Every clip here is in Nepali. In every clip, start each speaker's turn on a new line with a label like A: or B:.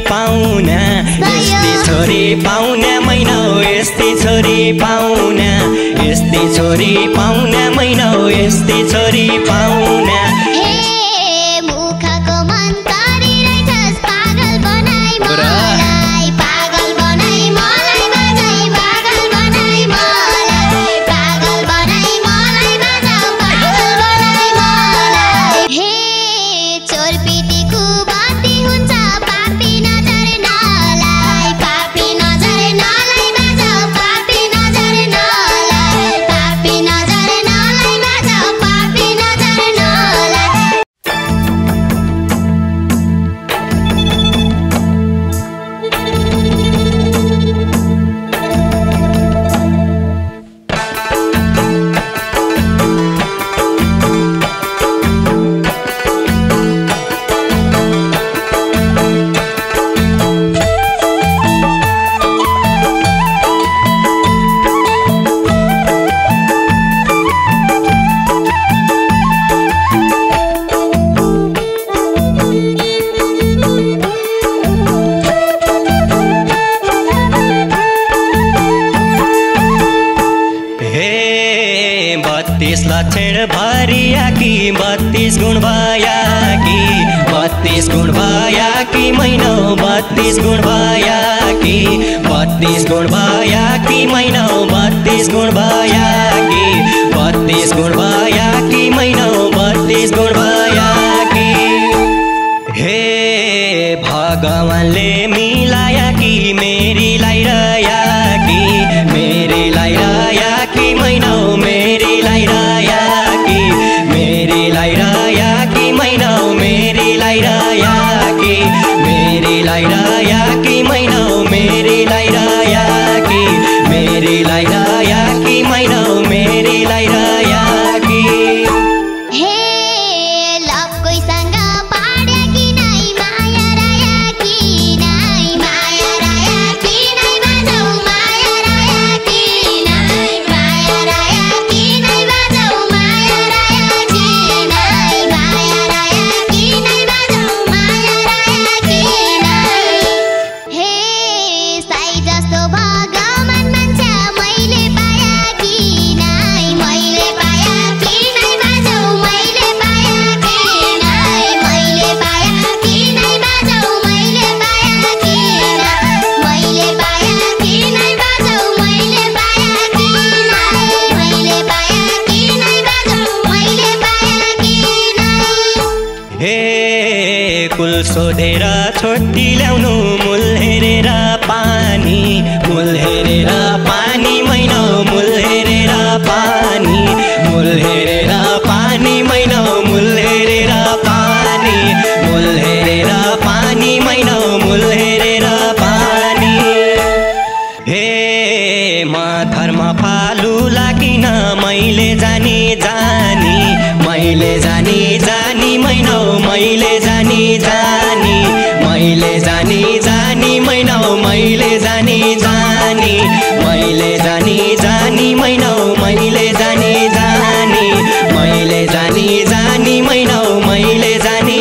A: पाउना यस्तै छोरी पाउना मैनौ यस्तै छोरी पाउना यस्तै छोरी पाउना मैनौ यस्तै छोरी पाउना लक्षण भरिया कि 32 गुण भया कि 32 गुण भया कि मैनौ 32 गुण भया कि 32 गुण भया कि मैनौ 32 गुण भया कि 32 गुण भया कि मैनौ 32 गुण भया कि हे भगवानले मिलाया कि मेरीलाई रया कि मेरीलाई रया कि मैनौ मेरीलाई रया कि मेरीलाई रया कि मैनौ मेरीलाई रया कि मेरीलाई रया कि मैनौ मेरीलाई रया कि मेरीलाई रया कि मैनौ मेरीलाई रया कि सोधेर छोटी ल्याउनु मूल हेरेर पानी मैनौ मूल हेरेर पानी मैनौ मूल हेरेर पानी मैनौ मूल हेरेर पानी हे माथरमा फालु लागिन मैले जानी मैनौ मैले जानी मैनौ मैले जानी मैनौ मैले जानी मैले जानी मैनौ मैले जानी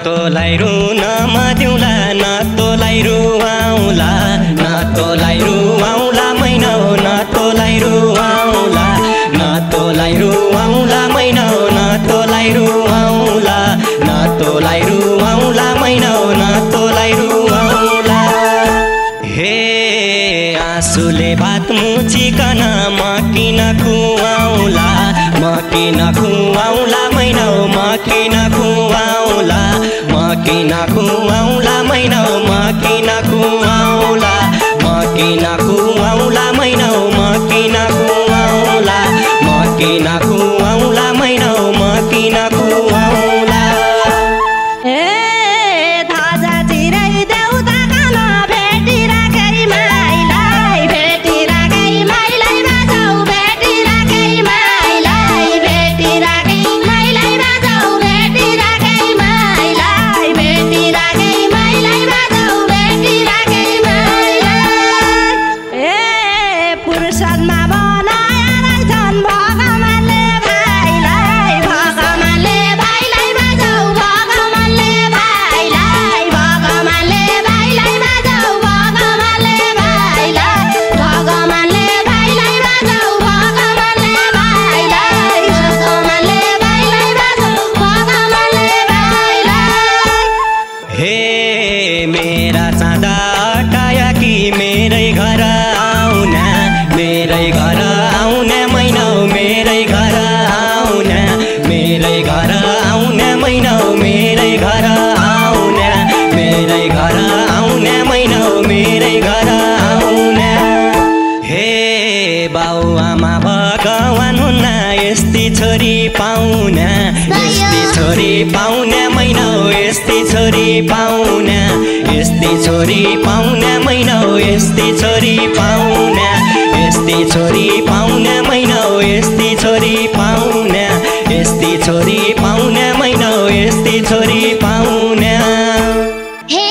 A: तँलाई रुन मदिउँला न तँलाई रुवाउँला मैनौ न तँलाई रुवाउँला मैनौ न तँलाई रुवाउँला मैनौ न तँलाई रुवाउँला हे आँसुले भात मुचिकन म किन खुवाउँला मैनौ म किन खुवाउला म किन खुवाउला मैना म किन खुवाउला म किन खुवाउला मैना म किन खुवाउला म किन खुवाउला मैना म किन खुवाउला
B: ए थाजा चिरै देउता कान भेटिराखै माइलाई भेटिराखै माइलाई बाजाऊ भेटिराखै माइलाई भेटिराखै माइलाई बाजाऊ भेटिराखै माइलाई भेटिराखै माइलाई बाजाऊ भेटिराखै माइलाई ए फुर्सदमा बनाया रहेछन् भगवानले भाइलाई भगवानले भाइलाई बाजाऊ भगवानले भाइलाई भगवानले भाइलाई बाजाऊ भगवानले भाइलाई भगवानले भाइलाई बाजाऊ भगवानले भाइलाई भगवानले भाइलाई बाजाऊ भगवानले भाइलाई
A: हे मेरा चाँदा अटाया कि मेरै घर आउना मेरै घर आउना मैना मेरै घर आउना मेरै घर आउना मैना मेरै घर आउना मेरै घर आउना मैना मेरै घर आउना हे बाउ आमा भगवान हुन्न यस्ती छोरी पाउना यस्ती छोरी पाउना मैना यस्ती छोरी पाउना यस्ती छोरी पाउना मैना यस्ती छोरी पाउना यस्ती छोरी पाउना मैना यस्ती छोरी पाउना यस्ती छोरी पाउना मैना यस्ती छोरी पाउना
B: हे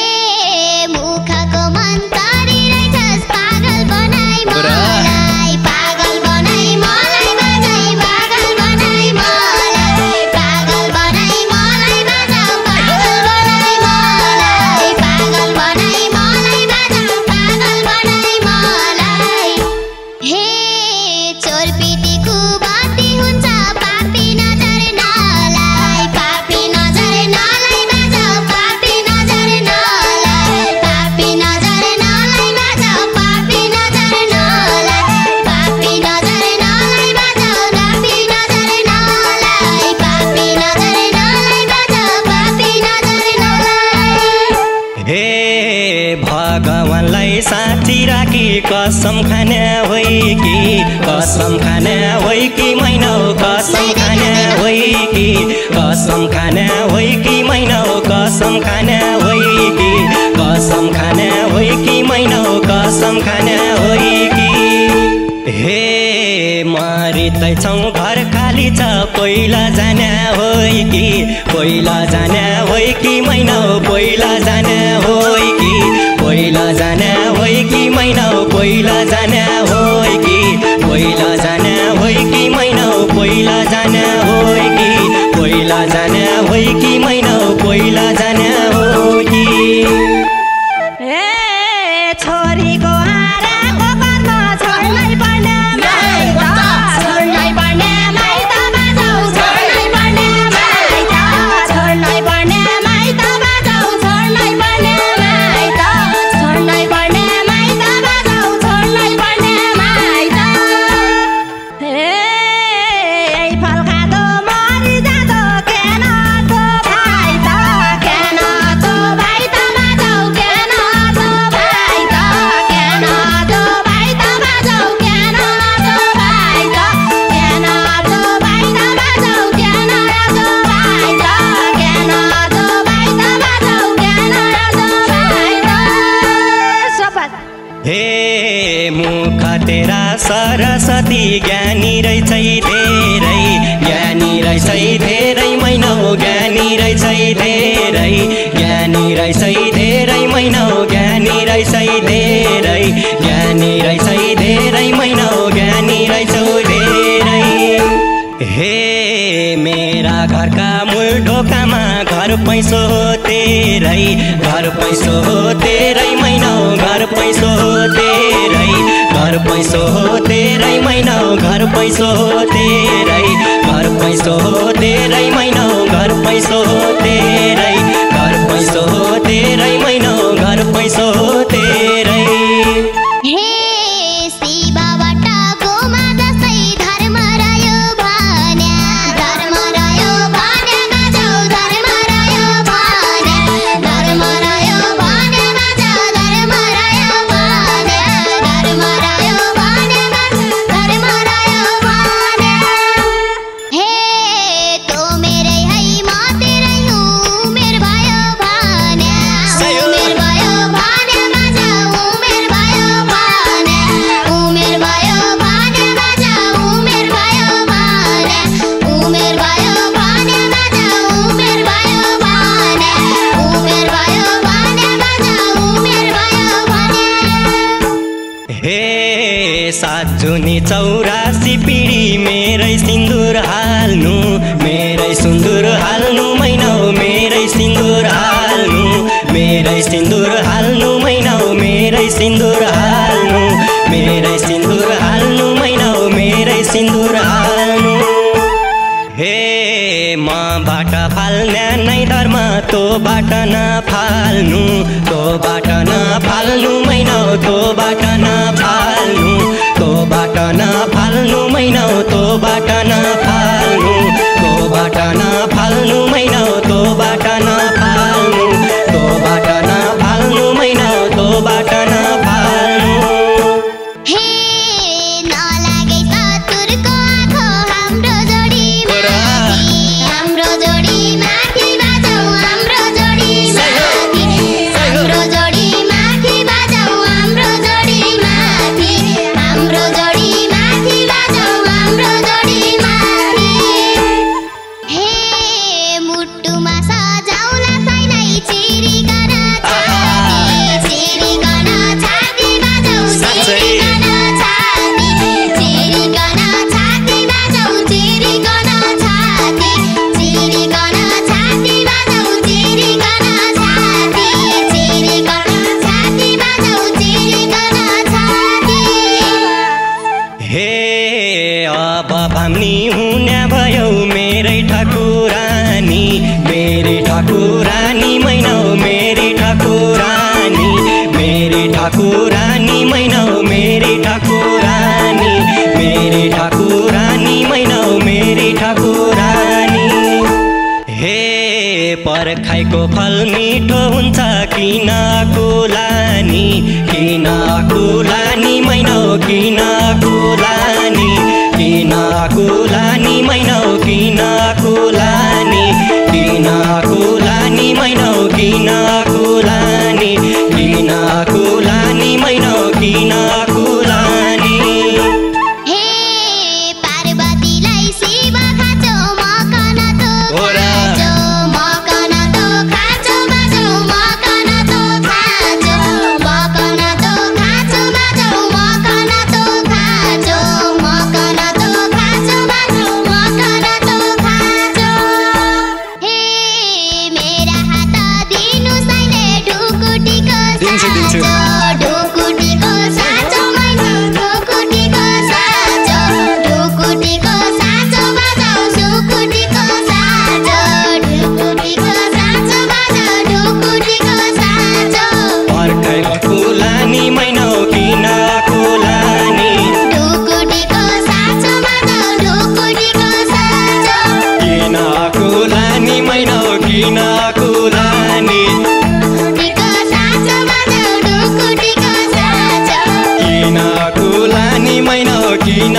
B: मुखको मन्तरी रहेछस् पागल बनाई मलाई पागल बनाई मलाई बाजाई पागल बनाई मलाई पागल बनाई मलाई बाजाऊ पागल बनाई मलाई पागल बनाई मलाई बाजाऊ पागल बनाई मलाई हे चोरपिटीको बाती हुन्छ पापी नजर नलाई पापी नजर नलाई बाजाऊ पापी नजर नलाई पापी नजर नलाई बाजाऊ पापी नजर नलाई पापी नजर नलाई बाजाऊ पापी नजर नलाई पापी नजर नलाई बाजाऊ पापी नजर नलाई
A: हे भगवानलाई साँची राखी कसम खाने होइ कि कसम खाने होइ कि मैना कसम खाने होइ कि कसम खाने होइ कि मैना कसम खाने होइ कि कसम खाने होइ कि मैना कसम खाने होइ कि हे मरिँदैछौँ घर खाली छ पहिला जाने होइ कि पहिला जाने होइ कि मैना पहिला जाने होइ कि पहिला जाने होइ कि मैना पहिला जाने होइ कि पहिला जाने होइ कि मैना पहिला जाने होइ कि पहिला जाने होइ कि मैना पहिला जाने होइ कि
B: ए छोरीको हाराको कर्म छोड्नै पर्ने माइत छोड्नै पर्ने माइत बाजाऊ छोड्नै पर्ने माइत छोड्नै पर्ने माइत बाजाऊ छोड्नै पर्ने माइत छोड्नै पर्ने माइत बाजाऊ छोड्नै पर्ने माइत हे फल खाँदो मरि जाँदो केन तो भाइ त केन तो भाइ त बाजाऊ केन तो भाइ त केन तो भाइ त बाजाऊ केन तो भाइ त केन तो भाइ त बाजाऊ केन तो भाइ त केन तो भाइ त बाजाऊ केन तो भाइ त सपत
A: हे मुख तेरा सरस्वती ज्ञानी रहेछ धेरै ज्ञानी रहेछ धेरै मैना ज्ञानी रहेछ धेरै ज्ञानी रहेछ धेरै मैना ज्ञानी रहेछ धेरै ज्ञानी रहेछ धेरै मैना ज्ञानी रहेछ धेरै हे मेरा घरका मूल ढोकामा घर पैसो तेरै घर पैसो तेरै मैना घर पैसो तेरै घर पैसो तेरै मैना घर पैसो तेरै घर पैसो तेरै मैना घर पैसो तेरै घर पैसो तेरै मैना घर पैसो तेरै
B: हे शिवबाट गोमा जस्तै धर्म रह्यो भन्या गाजाऊ
A: सात जुनी 84 पिँढी मेरै सिन्दुर हाल्नु मेरै सिन्दुर हाल्नु मैना हो मेरै सिन्दुर हाल्नु मेरै सिन्दुर हाल्नु मैना हो मेरै सिन्दुर हाल्नु मेरै सिन्दुर हाल्नु मैना हो मेरै सिन्दुर हाल्नु हे माबाट फाल्ने नै धर्म तँबाट नफाल्नु तँबाट नफाल्नु मैना हो तँबाट नफाल्नु तँबाट नफाल्नु मैना हो तँबाट नफाल्नु तँबाट नफाल्नु मैना हो तँबाट नफाल्नु तँबाट नफाल्नु मैना हो तँबाट नफाल्नु ठाकुरानी मैना हो मेरी ठाकुरानी मेरी ठाकुरानी मैना हो मेरी ठाकुरानी मेरी ठाकुरानी मैना हो मेरी ठाकुरानी हे पर्खाइको फल मिठो हुन्छ किन कुलानी मैना हो किन कुलानी मैना हो किन कुलानी मैना हो किन कुलानी मैना हो किन कुलानी
B: हे पार्वतीलाई शिव खाचो मकन तो खाचो मकन तो खाचो बाजो मकन तो खाचो मकन तो खाचो बाजो मकन तो खाचो मकन तो खाचो बाजो मकन तो खाचो हे मेरा हात दिनु साइले ढुकुटीको साचो ढुकुटीको साचो मैना ढुकुटीको साचो ढुकुटीको साचो बाजाऊ सुकुटीको साचो ढुकुटीको साचो बाजाऊ ढुकुटीको साचो
A: पर्खाइको कुलानी मैना हो किन कुलानी
B: ढुकुटीको साचो बाजाऊ ढुकुटीको साचो
A: किन कुलानी मैना हो किन कुलानी
B: ढुकुटीको साचो बाजाऊ ढुकुटीको साचो
A: किन कुलानी मैना हो किन